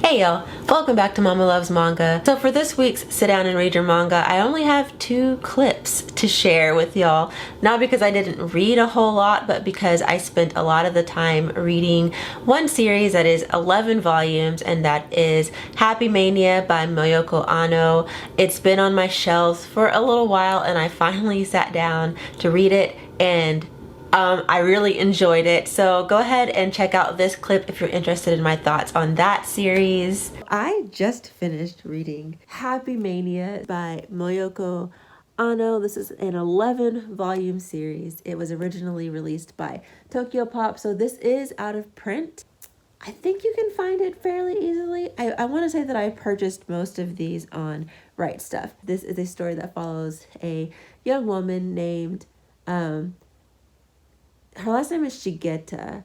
Hey y'all, welcome back to Mama Loves Manga. So for this week's Sit Down and Read Your Manga, I only have 2 clips to share with y'all. Not because I didn't read a whole lot, but because I spent a lot of the time reading one series that is 11 volumes, and that is Happy Mania by Mayoko Ano. It's been on my shelves for a little while, and I finally sat down to read it, and I really enjoyed it. So go ahead and check out this clip if you're interested in my thoughts on that series. I just finished reading Happy Mania by Mayoko Ano. This is an 11 volume series. It was originally released by Tokyo Pop, so this is out of print. I think you can find it fairly easily. I want to say that I purchased most of these on Right Stuff. This is a story that follows a young woman named her last name is Shigeta.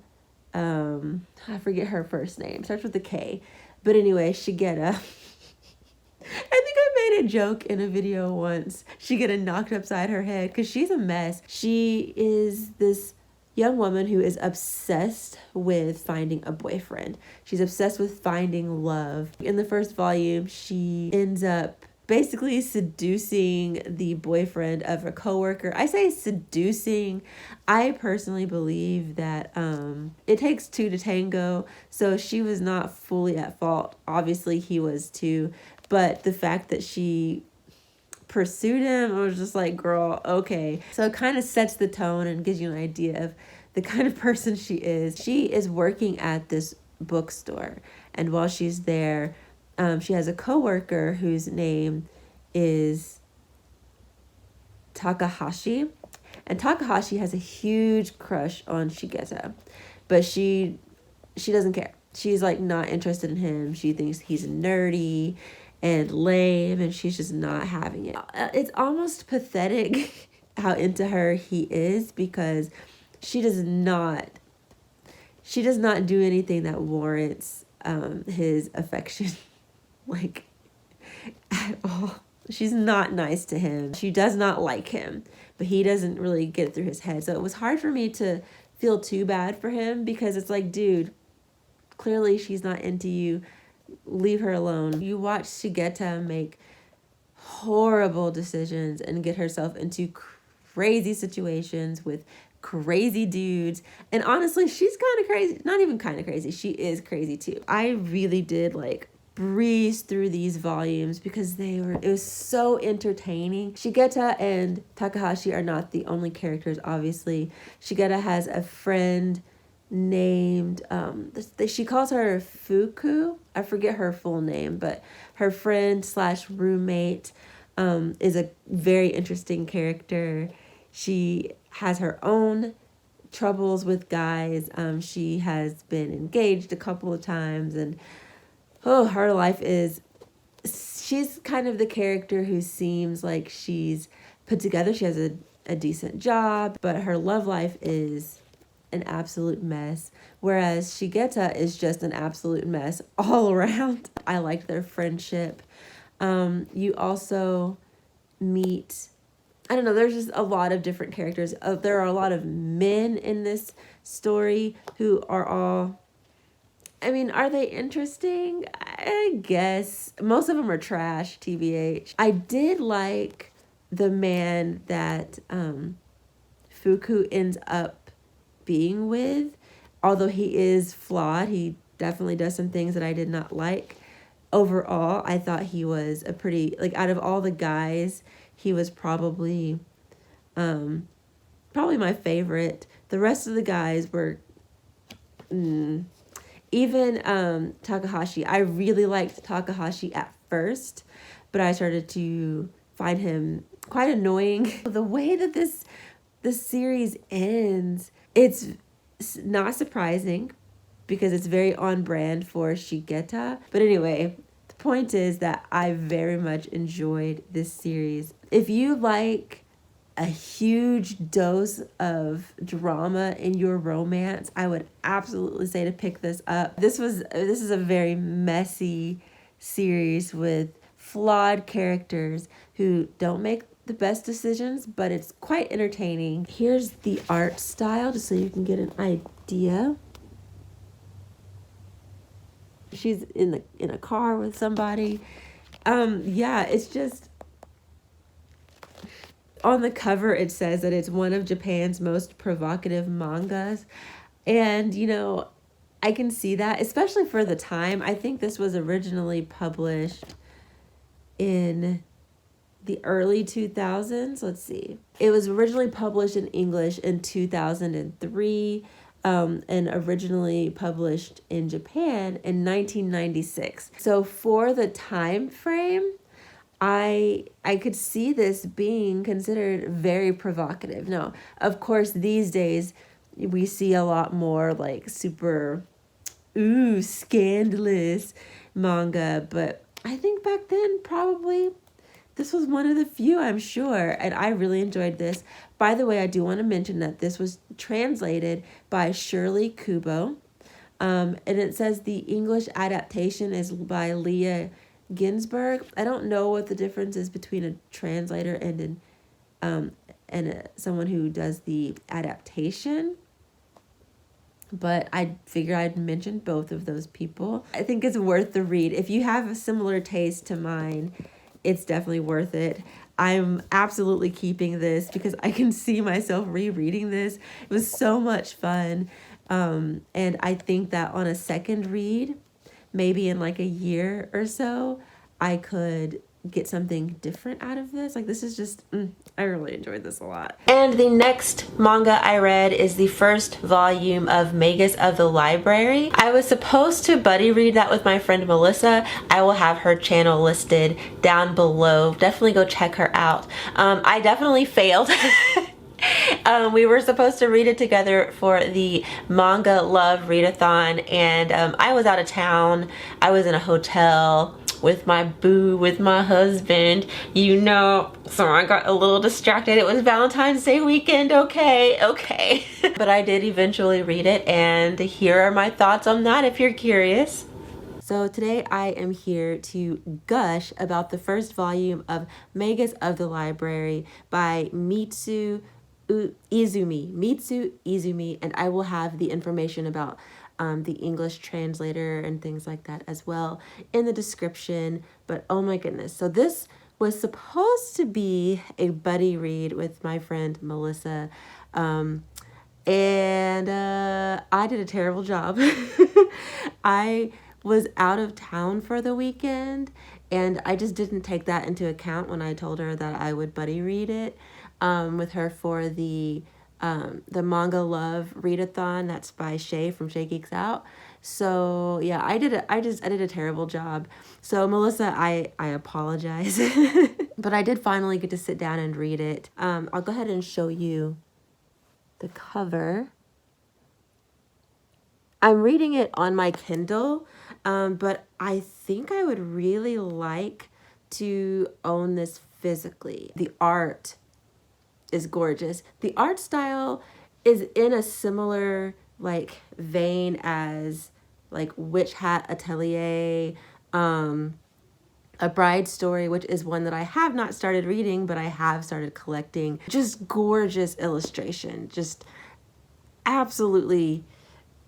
I forget her first name. Starts with a K. But anyway, Shigeta. I think I made a joke in a video once. Shigeta knocked upside her head because she's a mess. She is this young woman who is obsessed with finding a boyfriend. She's obsessed with finding love. In the first volume, she ends up basically seducing the boyfriend of a coworker. I say seducing. I personally believe that it takes 2 to tango, so she was not fully at fault. Obviously, he was too, but the fact that she pursued him, I was just like, girl, okay. So it kind of sets the tone and gives you an idea of the kind of person she is. She is working at this bookstore, and while she's there, she has a coworker whose name is Takahashi, and Takahashi has a huge crush on Shigeta, but she doesn't care. She's like not interested in him. She thinks he's nerdy and lame, and she's just not having it. It's almost pathetic how into her he is, because she does not do anything that warrants his affection. Like, at all. She's not nice to him. She does not like him, but he doesn't really get it through his head. So it was hard for me to feel too bad for him, because it's like, dude, clearly she's not into you. Leave her alone. You watch Shigeta make horrible decisions and get herself into crazy situations with crazy dudes. And honestly, she's kind of crazy. Not even kind of crazy. She is crazy too. I really did breeze through these volumes because it was so entertaining. Shigeta and Takahashi are not the only characters, obviously. Shigeta has a friend named she calls her Fuku. I forget her full name, but her friend / roommate is a very interesting character. She has her own troubles with guys. She has been engaged a couple of times, and her life she's kind of the character who seems like she's put together. She has a decent job, but her love life is an absolute mess. Whereas Shigeta is just an absolute mess all around. I liked their friendship. You also meet, I don't know, there's just a lot of different characters. There are a lot of men in this story who are all, I mean, are they interesting? I guess. Most of them are trash, TBH. I did like the man that Fuku ends up being with. Although he is flawed, he definitely does some things that I did not like. Overall, I thought he was a pretty, out of all the guys, he was probably my favorite. The rest of the guys were... Even Takahashi, I really liked Takahashi at first, but I started to find him quite annoying. The way that this series ends, it's not surprising because it's very on brand for Shigeta. But anyway, the point is that I very much enjoyed this series. If you like a huge dose of drama in your romance, I would absolutely say to pick this up. This is a very messy series with flawed characters who don't make the best decisions, but it's quite entertaining. Here's the art style just so you can get an idea. she's in a car with somebody. Yeah, it's just, on the cover it says that it's one of Japan's most provocative mangas. And, you know, I can see that, especially for the time. I think this was originally published in the early 2000s. Let's see. It was originally published in English in 2003, and originally published in Japan in 1996. So for the time frame, I could see this being considered very provocative. No, of course, these days we see a lot more like super, scandalous manga, but I think back then probably this was one of the few, I'm sure, and I really enjoyed this. By the way, I do want to mention that this was translated by Shirley Kubo, and it says the English adaptation is by Leah Ginsberg. I don't know what the difference is between a translator and someone who does the adaptation, but I figured I'd mention both of those people. I think it's worth the read. If you have a similar taste to mine, it's definitely worth it. I'm absolutely keeping this because I can see myself rereading this. It was so much fun. And I think that on a second read, maybe in like a year or so, I could get something different out of this. Like, this is just, I really enjoyed this a lot. And the next manga I read is the first volume of Magus of the Library. I was supposed to buddy read that with my friend Melissa. I will have her channel listed down below. Definitely go check her out. I definitely failed. We were supposed to read it together for the Manga Love Readathon, and I was out of town. I was in a hotel with my boo, with my husband, you know, so I got a little distracted. It was Valentine's Day weekend, okay. But I did eventually read it, and here are my thoughts on that if you're curious. So today I am here to gush about the first volume of Magus of the Library by Mitsu Izumi, and I will have the information about the English translator and things like that as well in the description. But oh my goodness, so this was supposed to be a buddy read with my friend Melissa, and I did a terrible job. I was out of town for the weekend, and I just didn't take that into account when I told her that I would buddy read it with her for the Manga Love Readathon. That's by Shae from Shae Geeks Out. So yeah, I did a terrible job. So Melissa, I apologize. But I did finally get to sit down and read it. I'll go ahead and show you the cover. I'm reading it on my Kindle, but I think I would really like to own this physically. The art is gorgeous. The art style is in a similar like vein as like Witch Hat Atelier, A Bride's Story, which is one that I have not started reading, but I have started collecting. Just gorgeous illustration, just absolutely,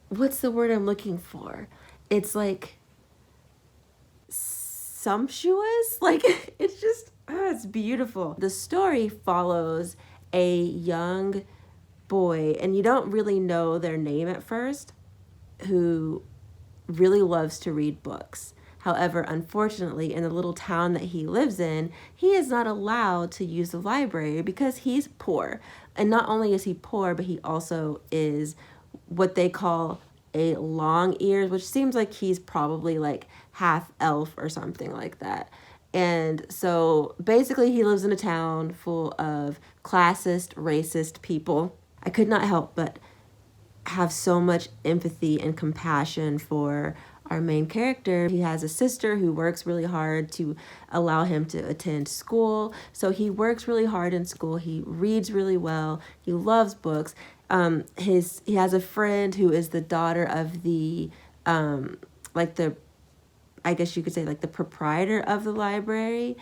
what's the word I'm looking for? It's like sumptuous, like it's just, it's beautiful. The story follows a young boy, and you don't really know their name at first, who really loves to read books. However, unfortunately, in the little town that he lives in, he is not allowed to use the library because he's poor. And not only is he poor, but he also is what they call a long ears, which seems like he's probably like half elf or something like that. And so basically he lives in a town full of classist, racist people. I could not help but have so much empathy and compassion for our main character. He has a sister who works really hard to allow him to attend school. So he works really hard in school. He reads really well. He loves books. He has a friend who is the daughter of the I guess you could say like the proprietor of the library,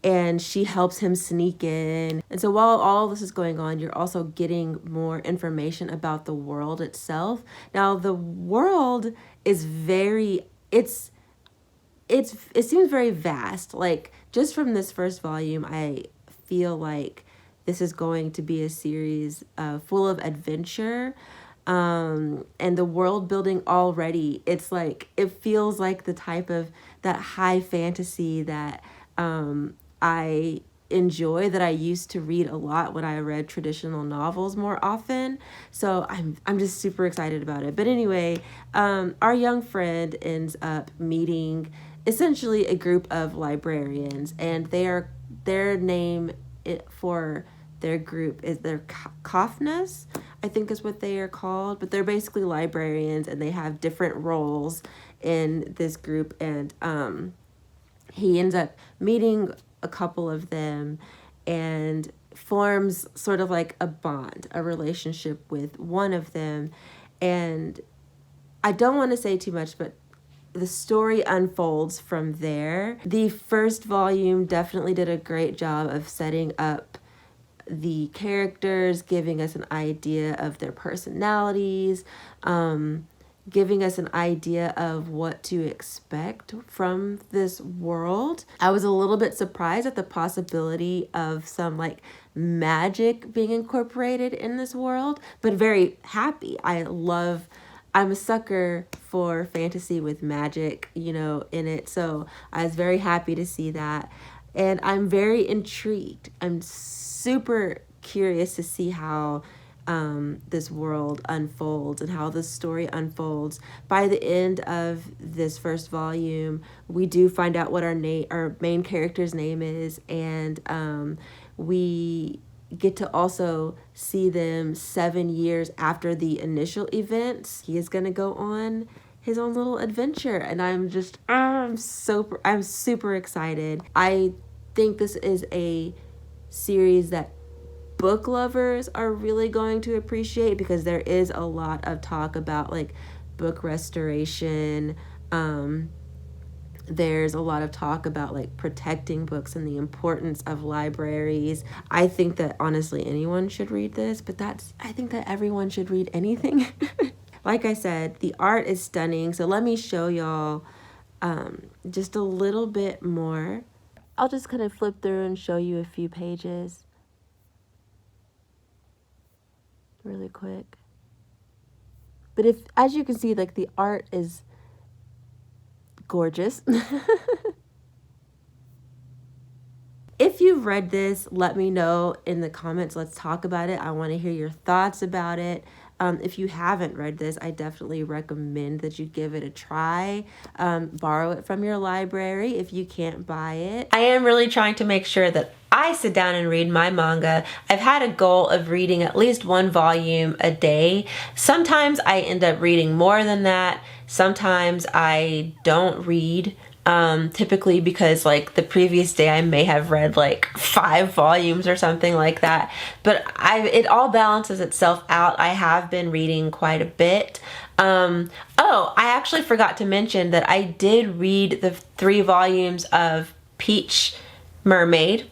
and she helps him sneak in. And so while all this is going on, you're also getting more information about the world itself. Now, the world is it's it seems very vast. Like, just from this first volume, I feel like this is going to be a series full of adventure, and the world building already. It's like, it feels like the type of that high fantasy that I enjoy, that I used to read a lot when I read traditional novels more often. So I'm just super excited about it. But anyway, our young friend ends up meeting essentially a group of librarians, and their name for their group is their Kafnas, I think is what they are called. But they're basically librarians, and they have different roles in this group. And he ends up meeting a couple of them and forms sort of like a bond, a relationship with one of them. And I don't want to say too much, but the story unfolds from there. The first volume definitely did a great job of setting up the characters, giving us an idea of their personalities, giving us an idea of what to expect from this world. I was a little bit surprised at the possibility of some like magic being incorporated in this world, but very happy. I'm a sucker for fantasy with magic, in it. So I was very happy to see that. And I'm very intrigued. I'm super curious to see how this world unfolds and how the story unfolds. By the end of this first volume, we do find out what our main character's name is, and we get to also see them 7 years after the initial events. He is going to go on his own little adventure, and I'm super excited. I think this is a series that book lovers are really going to appreciate, because there is a lot of talk about like book restoration. There's a lot of talk about like protecting books and the importance of libraries. I think that honestly anyone should read this, but I think that everyone should read anything. Like I said, the art is stunning. So let me show y'all just a little bit more. I'll just kind of flip through and show you a few pages really quick. But as you can see, like, the art is gorgeous. If you've read this, let me know in the comments. Let's talk about it. I want to hear your thoughts about it. If you haven't read this, I definitely recommend that you give it a try. Borrow it from your library if you can't buy it. I am really trying to make sure that I sit down and read my manga. I've had a goal of reading at least 1 volume a day. Sometimes I end up reading more than that. Sometimes I don't read. Typically because like the previous day I may have read like 5 volumes or something like that, but it all balances itself out. I have been reading quite a bit. Oh, I actually forgot to mention that I did read the 3 volumes of Peach Mermaid.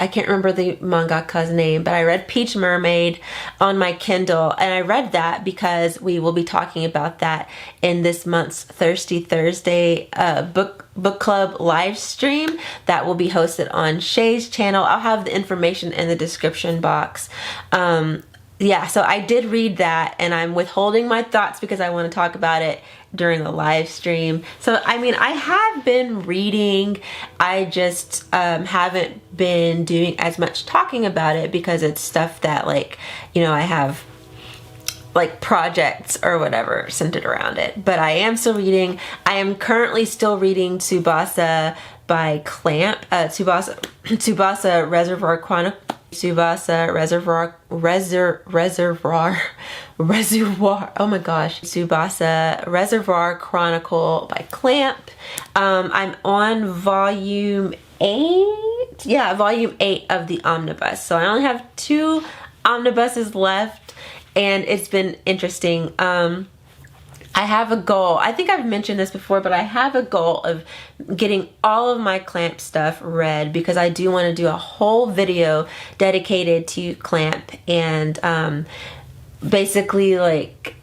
I can't remember the mangaka's name, but I read Peach Mermaid on my Kindle, and I read that because we will be talking about that in this month's Thirsty Thursday book club live stream that will be hosted on Shae's channel. I'll have the information in the description box. Yeah, so I did read that, and I'm withholding my thoughts because I want to talk about it during the live stream. So, I mean, I have been reading. I just haven't been doing as much talking about it because it's stuff that, like, I have like projects or whatever centered around it. But I am still reading. I am currently still reading Tsubasa by Clamp, Tsubasa Reservoir Chronicle. Tsubasa Reservoir, oh my gosh, Tsubasa Reservoir Chronicle by Clamp. I'm on volume 8. Yeah, volume 8 of the omnibus. So I only have 2 omnibuses left, and it's been interesting. I have a goal. I think I've mentioned this before, but I have a goal of getting all of my Clamp stuff read, because I do want to do a whole video dedicated to Clamp and basically like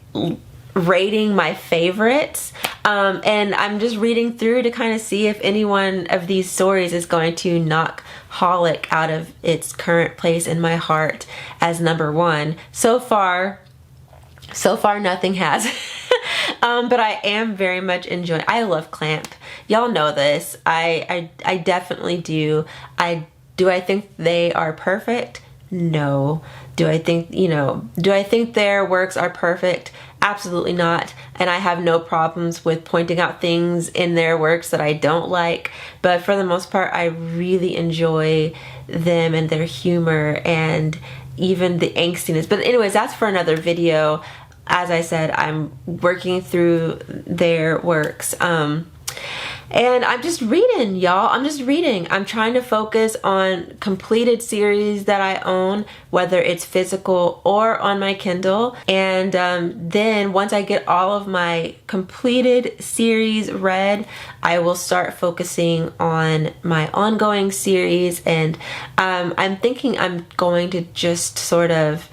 rating my favorites, and I'm just reading through to kind of see if any one of these stories is going to knock Holic out of its current place in my heart as number one. So far nothing has. But I am very much enjoying. I love Clamp. Y'all know this. I definitely do. Do I think they are perfect? No. Do I think their works are perfect? Absolutely not. And I have no problems with pointing out things in their works that I don't like. But for the most part, I really enjoy them and their humor and even the angstiness. But anyways, that's for another video. As I said, I'm working through their works. And I'm just reading, y'all. I'm just reading. I'm trying to focus on completed series that I own, whether it's physical or on my Kindle. And then once I get all of my completed series read, I will start focusing on my ongoing series. And I'm thinking I'm going to just sort of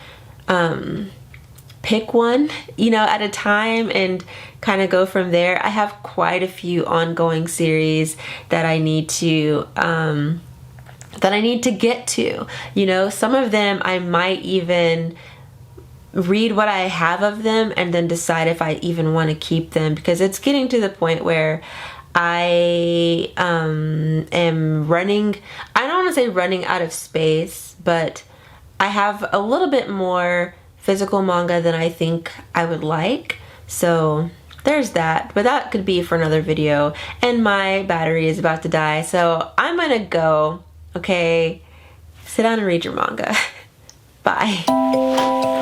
pick one, at a time and kind of go from there. I have quite a few ongoing series that I need to get to. Some of them I might even read what I have of them and then decide if I even want to keep them, because it's getting to the point where I am running, I don't want to say running out of space, but I have a little bit more physical manga than I think I would like. So there's that, but that could be for another video. And my battery is about to die, so I'm gonna go. Okay, sit down and read your manga. Bye.